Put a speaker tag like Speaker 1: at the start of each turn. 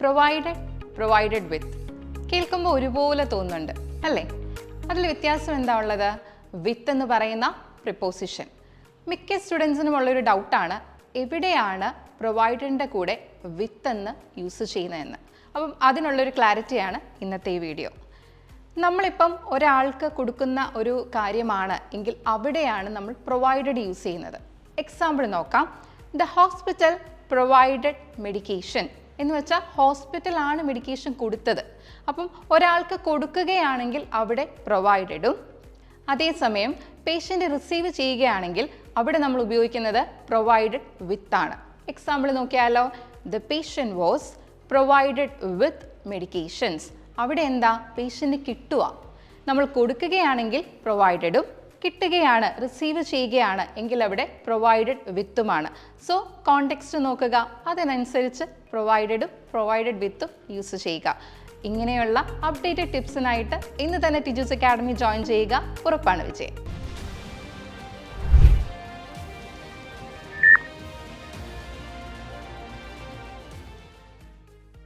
Speaker 1: Provided വിത്ത്. കേൾക്കുമ്പോൾ ഒരുപോലെ തോന്നുന്നുണ്ട് അല്ലേ? അതിൽ വ്യത്യാസം എന്താ ഉള്ളത്? വിത്ത് എന്ന് പറയുന്ന പ്രിപ്പോസിഷൻ. മിക്ക സ്റ്റുഡൻസിനും ഉള്ളൊരു ഡൗട്ടാണ്, എവിടെയാണ് പ്രൊവൈഡഡിൻ്റെ കൂടെ വിത്ത് എന്ന് യൂസ് ചെയ്യുന്നതെന്ന്. അപ്പം അതിനുള്ളൊരു ക്ലാരിറ്റിയാണ് ഇന്നത്തെ ഈ വീഡിയോ. നമ്മളിപ്പം ഒരാൾക്ക് കൊടുക്കുന്ന ഒരു കാര്യമാണ് എങ്കിൽ അവിടെയാണ് നമ്മൾ പ്രൊവൈഡഡ് യൂസ് ചെയ്യുന്നത്. എക്സാമ്പിൾ നോക്കാം. ദ ഹോസ്പിറ്റൽ പ്രൊവൈഡഡ് മെഡിക്കേഷൻ എന്ന് വെച്ചാൽ ഹോസ്പിറ്റലാണ് മെഡിക്കേഷൻ കൊടുത്തത്. അപ്പം ഒരാൾക്ക് കൊടുക്കുകയാണെങ്കിൽ അവിടെ പ്രൊവൈഡഡും, അതേസമയം പേഷ്യൻ്റ് റിസീവ് ചെയ്യുകയാണെങ്കിൽ അവിടെ നമ്മൾ ഉപയോഗിക്കുന്നത് പ്രൊവൈഡഡ് വിത്ത് ആണ്. എക്സാമ്പിൾ നോക്കിയാലോ. The patient was provided with medications. അവിടെ എന്താ? പേഷ്യൻ്റ് കിട്ടുക. നമ്മൾ കൊടുക്കുകയാണെങ്കിൽ പ്രൊവൈഡഡും, കിട്ടുകയാണ് റിസീവ് ചെയ്യുകയാണ് എങ്കിൽ അവിടെ പ്രൊവൈഡഡ് വിത്തുമാണ്. സോ കോണ്ടെക്സ്റ്റ് നോക്കുക, അതിനനുസരിച്ച് പ്രൊവൈഡഡ് വിത്തും യൂസ് ചെയ്യുക. ഇങ്ങനെയുള്ള അപ്ഡേറ്റഡ് ടിപ്സിനായിട്ട് ഇന്ന് തന്നെ ടീച്ചേഴ്സ് അക്കാഡമി ജോയിൻ ചെയ്യുക. ഉറപ്പാണ് വിജയം.